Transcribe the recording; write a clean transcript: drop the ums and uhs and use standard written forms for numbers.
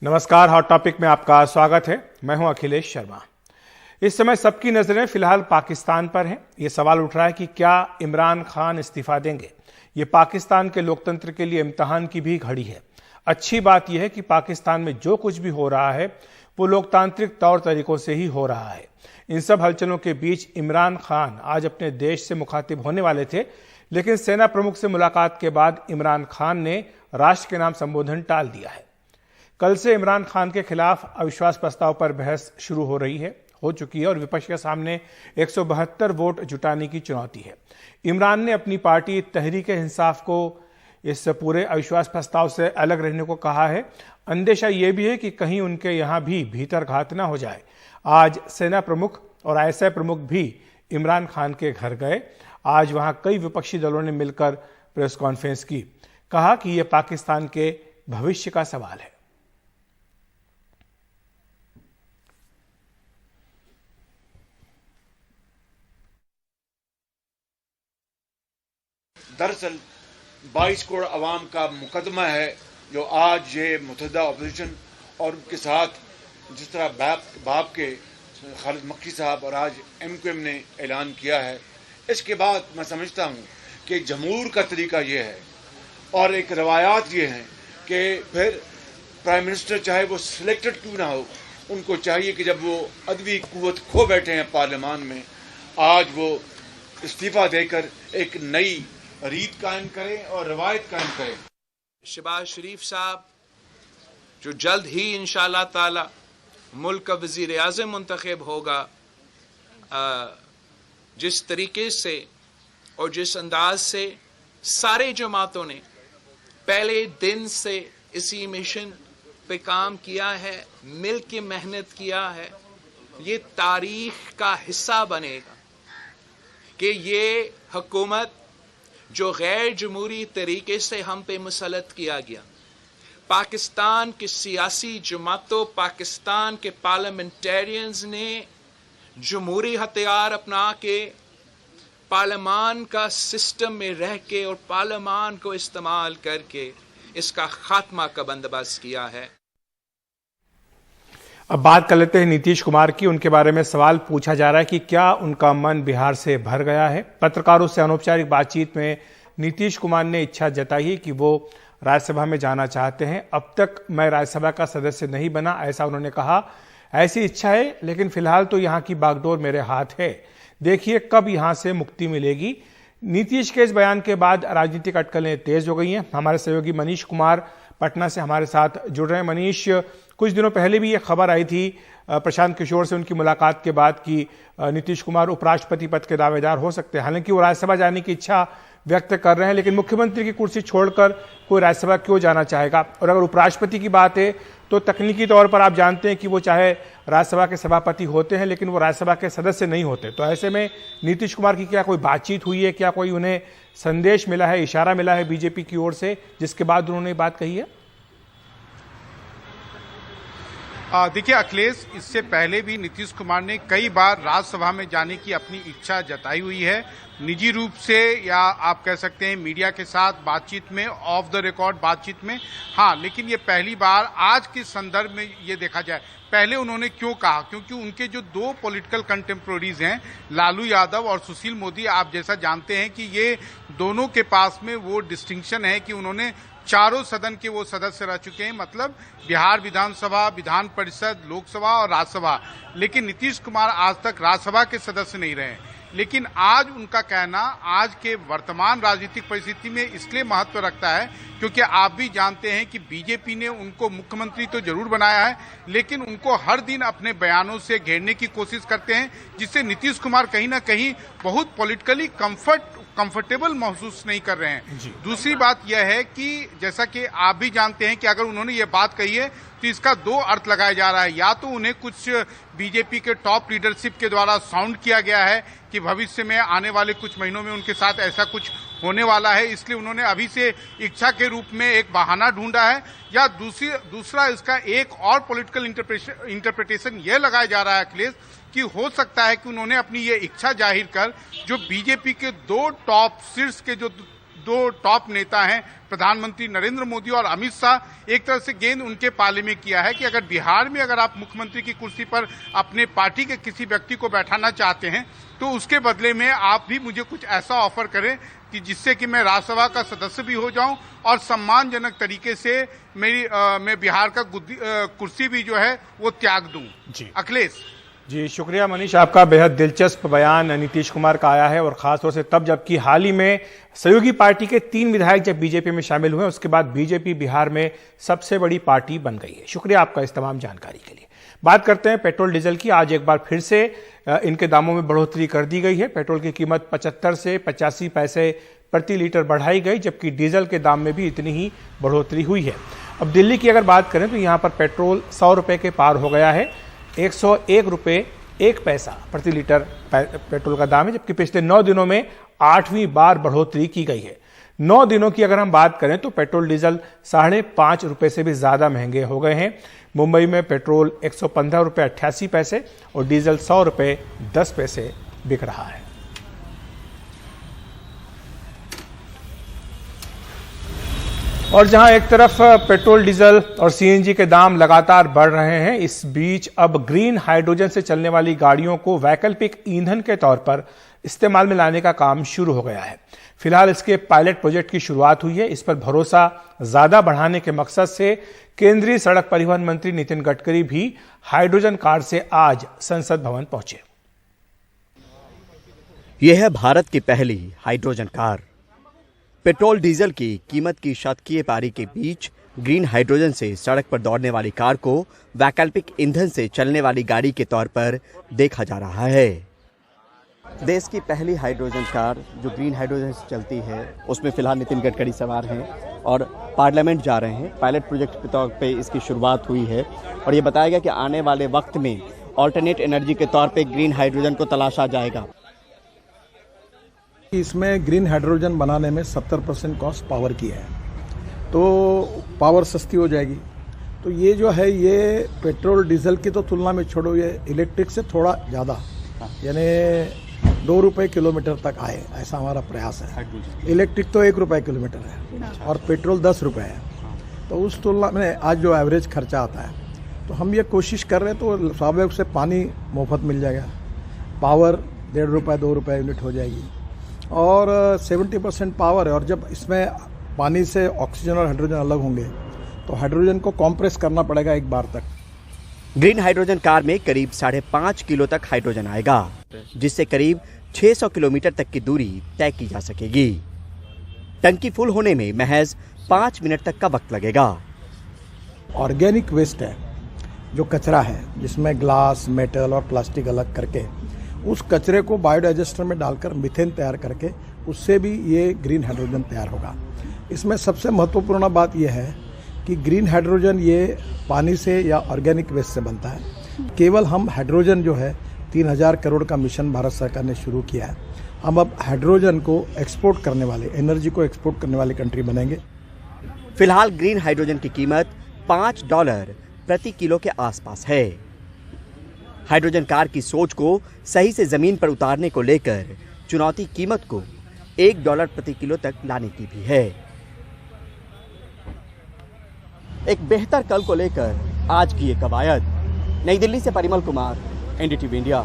नमस्कार, hot topic में आपका स्वागत है। मैं हूं अखिलेश शर्मा। इस समय सबकी नजरें फिलहाल पाकिस्तान पर हैं। ये सवाल उठ रहा है कि क्या इमरान खान इस्तीफा देंगे। ये पाकिस्तान के लोकतंत्र के लिए इम्तिहान की भी घड़ी है। अच्छी बात यह है कि पाकिस्तान में जो कुछ भी हो रहा है वो लोकतांत्रिक तौर तरीकों से ही हो रहा है। इन सब हलचलों के बीच इमरान खान आज अपने देश से मुखातिब होने वाले थे, लेकिन सेना प्रमुख से मुलाकात के बाद इमरान खान ने राष्ट्र के नाम संबोधन टाल दिया है। कल से इमरान खान के खिलाफ अविश्वास प्रस्ताव पर बहस शुरू हो चुकी है और विपक्ष के सामने 172 वोट जुटाने की चुनौती है। इमरान ने अपनी पार्टी तहरीक-ए-इंसाफ को इस पूरे अविश्वास प्रस्ताव से अलग रहने को कहा है। अंदेशा यह भी है कि कहीं उनके यहां भी भीतर घात ना हो जाए। आज सेना प्रमुख और आईएसआई प्रमुख भी इमरान खान के घर गए। आज वहां कई विपक्षी दलों ने मिलकर प्रेस कॉन्फ्रेंस की। कहा कि यह पाकिस्तान के भविष्य का सवाल है। दरअसल 22 करोड़ अवाम का मुकदमा है जो आज ये मुतहदा अपोजिशन और उनके साथ जिस तरह बाप के खालिद मक्की साहब और आज MQM ने ऐलान किया है, इसके बाद मैं समझता हूँ कि जमहूर का तरीका ये है और एक रवायात ये हैं कि फिर प्राइम मिनिस्टर चाहे वो सिलेक्टेड क्यों ना हो, उनको चाहिए कि जब वो अदबी कुव्वत खो बैठे हैं पार्लियामान में, आज वो इस्तीफा देकर एक नई रीत कायम करें और रवायत कायम करें। शहबाज शरीफ साहब जो जल्द ही इंशाअल्लाह ताला मुल्क का वज़ीर आज़म मुंतखब होगा, जिस तरीके से और जिस अंदाज से सारे जमातों ने पहले दिन से इसी मिशन पे काम किया है, मिल के मेहनत किया है, ये तारीख का हिस्सा बनेगा कि ये हुकूमत जो गैर जमहूरी तरीके से हम पे मुसल्लत किया गया, पाकिस्तान के सियासी जमातों, पाकिस्तान के पार्लियामेंटेरियंस ने जमहूरी हथियार अपना के पार्लियामान का सिस्टम में रह के और पार्लियामान को इस्तेमाल करके इसका खात्मा का बंदोबस्त किया है। अब बात कर लेते हैं नीतीश कुमार की। उनके बारे में सवाल पूछा जा रहा है कि क्या उनका मन बिहार से भर गया है। पत्रकारों से अनौपचारिक बातचीत में नीतीश कुमार ने इच्छा जताई है कि वो राज्यसभा में जाना चाहते हैं। अब तक मैं राज्यसभा का सदस्य नहीं बना, ऐसा उन्होंने कहा। ऐसी इच्छा है, लेकिन फिलहाल तो यहाँ की बागडोर मेरे हाथ है। देखिए कब यहाँ से मुक्ति मिलेगी। नीतीश के इस बयान के बाद राजनीतिक अटकलें तेज हो गई हैं। हमारे सहयोगी मनीष कुमार पटना से हमारे साथ जुड़ रहे हैं। मनीष, कुछ दिनों पहले भी ये खबर आई थी प्रशांत किशोर से उनकी मुलाकात के बाद कि नीतीश कुमार उपराष्ट्रपति पद के दावेदार हो सकते हैं। हालांकि वो राज्यसभा जाने की इच्छा व्यक्त कर रहे हैं, लेकिन मुख्यमंत्री की कुर्सी छोड़कर कोई राज्यसभा क्यों जाना चाहेगा। और अगर उपराष्ट्रपति की बात है तो तकनीकी तौर पर आप जानते हैं कि वो चाहे राज्यसभा के सभापति होते हैं, लेकिन वो राज्यसभा के सदस्य नहीं होते। तो ऐसे में नीतीश कुमार की क्या कोई बातचीत हुई है, क्या कोई उन्हें संदेश मिला है, इशारा मिला है बीजेपी की ओर से, जिसके बाद उन्होंने बात कही है? देखिए अखिलेश, इससे पहले भी नीतीश कुमार ने कई बार राज्यसभा में जाने की अपनी इच्छा जताई हुई है, निजी रूप से या आप कह सकते हैं मीडिया के साथ बातचीत में, ऑफ द रिकॉर्ड बातचीत में। हाँ, लेकिन ये पहली बार आज के संदर्भ में ये देखा जाए। पहले उन्होंने क्यों कहा, क्योंकि उनके जो दो पॉलिटिकल कंटेम्पोररीज हैं, लालू यादव और सुशील मोदी, आप जैसा जानते हैं कि ये दोनों के पास में वो डिस्टिंक्शन है कि उन्होंने चारों सदन के वो सदस्य रह चुके हैं, मतलब बिहार विधानसभा, विधान परिषद, लोकसभा और राज्यसभा। लेकिन नीतीश कुमार आज तक राज्यसभा के सदस्य नहीं रहे। लेकिन आज उनका कहना आज के वर्तमान राजनीतिक परिस्थिति में इसलिए महत्व रखता है क्योंकि आप भी जानते हैं कि बीजेपी ने उनको मुख्यमंत्री तो जरूर बनाया है, लेकिन उनको हर दिन अपने बयानों से घेरने की कोशिश करते हैं, जिससे नीतीश कुमार कहीं ना कहीं बहुत पॉलिटिकली कंफर्टेबल महसूस नहीं कर रहे हैं। दूसरी बात यह है कि जैसा कि आप भी जानते हैं कि अगर उन्होंने ये बात कही है तो इसका दो अर्थ लगाया जा रहा है। या तो उन्हें कुछ बीजेपी के टॉप लीडरशिप के द्वारा साउंड किया गया है कि भविष्य में आने वाले कुछ महीनों में उनके साथ ऐसा कुछ होने वाला है, इसलिए उन्होंने अभी से इच्छा के रूप में एक बहाना ढूंढा है। या दूसरा इसका एक और पॉलिटिकल इंटरप्रिटेशन यह लगाया जा रहा है अखिलेश कि हो सकता है कि उन्होंने अपनी ये इच्छा जाहिर कर जो बीजेपी के दो टॉप शीर्ष के जो दो टॉप नेता हैं, प्रधानमंत्री नरेंद्र मोदी और अमित शाह, एक तरह से गेंद उनके पाले में किया है कि अगर बिहार में अगर आप मुख्यमंत्री की कुर्सी पर अपने पार्टी के किसी व्यक्ति को बैठाना चाहते हैं तो उसके बदले में आप भी मुझे कुछ ऐसा ऑफर करें कि जिससे कि मैं राज्यसभा का सदस्य भी हो जाऊं और सम्मानजनक तरीके से मैं बिहार का कुर्सी भी जो है वो त्याग दूं। जी अखिलेश जी, शुक्रिया मनीष, आपका बेहद दिलचस्प बयान नीतीश कुमार का आया है और खासतौर से तब जबकि हाल ही में सहयोगी पार्टी के 3 विधायक जब बीजेपी में शामिल हुए, उसके बाद बीजेपी बिहार में सबसे बड़ी पार्टी बन गई है। शुक्रिया आपका इस तमाम जानकारी के लिए। बात करते हैं पेट्रोल डीजल की। आज एक बार फिर से इनके दामों में बढ़ोतरी कर दी गई है। पेट्रोल की कीमत 75 से 85 पैसे प्रति लीटर बढ़ाई गई, जबकि डीजल के दाम में भी इतनी ही बढ़ोतरी हुई है। अब दिल्ली की अगर बात करें तो यहां पर पेट्रोल 100 रुपए के पार हो गया है। 101 रुपए 1 पैसा प्रति लीटर पेट्रोल का दाम है, जबकि पिछले 9 दिनों में 8वीं बार बढ़ोतरी की गई है। 9 दिनों की अगर हम बात करें तो पेट्रोल डीजल 5.5 रुपए से भी ज्यादा महंगे हो गए हैं। मुंबई में पेट्रोल 115 रुपए 88 पैसे और डीजल 100 रुपए 10 पैसे बिक रहा है। और जहां एक तरफ पेट्रोल डीजल और सीएनजी के दाम लगातार बढ़ रहे हैं, इस बीच अब ग्रीन हाइड्रोजन से चलने वाली गाड़ियों को वैकल्पिक ईंधन के तौर पर इस्तेमाल में लाने का काम शुरू हो गया है। फिलहाल इसके पायलट प्रोजेक्ट की शुरुआत हुई है। इस पर भरोसा ज्यादा बढ़ाने के मकसद से केंद्रीय सड़क परिवहन मंत्री नितिन गडकरी भी हाइड्रोजन कार से आज संसद भवन पहुंचे। यह है भारत की पहली हाइड्रोजन कार। पेट्रोल डीजल की कीमत की शतकीय पारी के बीच ग्रीन हाइड्रोजन से सड़क पर दौड़ने वाली कार को वैकल्पिक ईंधन से चलने वाली गाड़ी के तौर पर देखा जा रहा है। देश की पहली हाइड्रोजन कार जो ग्रीन हाइड्रोजन से चलती है, उसमें फिलहाल नितिन गडकरी सवार हैं और पार्लियामेंट जा रहे हैं। पायलट प्रोजेक्ट के तौर पे इसकी शुरुआत हुई है और ये बताया गया कि आने वाले वक्त में ऑल्टरनेट एनर्जी के तौर पे ग्रीन हाइड्रोजन को तलाशा जाएगा। इसमें ग्रीन हाइड्रोजन बनाने में 70% कॉस्ट पावर की है, तो पावर सस्ती हो जाएगी। तो ये जो है ये पेट्रोल डीजल की तो तुलना में छोड़ो, ये इलेक्ट्रिक से थोड़ा ज़्यादा, यानी 2 रुपये किलोमीटर तक आए, ऐसा हमारा प्रयास है। इलेक्ट्रिक तो 1 रुपये किलोमीटर है और पेट्रोल 10 रुपये है, तो उस तुलना में आज जो एवरेज खर्चा आता है, तो हम ये कोशिश कर रहे हैं तो स्वाभाविक से पानी मुफ्त मिल जाएगा, पावर 1.5 रुपये 2 रुपये यूनिट हो जाएगी और 70% पावर है। और जब इसमें पानी से ऑक्सीजन और हाइड्रोजन अलग होंगे तो हाइड्रोजन को कॉम्प्रेस करना पड़ेगा एक बार तक। ग्रीन हाइड्रोजन कार में करीब 5.5 किलो तक हाइड्रोजन आएगा, जिससे करीब 600 किलोमीटर तक की दूरी तय की जा सकेगी। टंकी फुल होने में महज 5 मिनट तक का वक्त लगेगा। ऑर्गेनिक वेस्ट है जो कचरा है, जिसमें ग्लास, मेटल और प्लास्टिक अलग करके उस कचरे को बायोडाइजेस्टर में डालकर मीथेन तैयार करके उससे भी ये ग्रीन हाइड्रोजन तैयार होगा। इसमें सबसे महत्वपूर्ण बात यह है कि ग्रीन हाइड्रोजन ये पानी से या ऑर्गेनिक वेस्ट से बनता है। केवल हम हाइड्रोजन जो है 3000 करोड़ का मिशन भारत सरकार ने शुरू किया है। हम अब हाइड्रोजन को एक्सपोर्ट करने वाले, एनर्जी को एक्सपोर्ट करने वाली कंट्री बनेंगे। फिलहाल ग्रीन हाइड्रोजन की कीमत $5 प्रति किलो के आसपास है। हाइड्रोजन कार की सोच को सही से जमीन पर उतारने को लेकर चुनौती कीमत को $1 प्रति किलो तक लाने की भी है। एक बेहतर कल को लेकर आज की ये कवायद। नई दिल्ली से परिमल कुमार, एनडीटीवी इंडिया।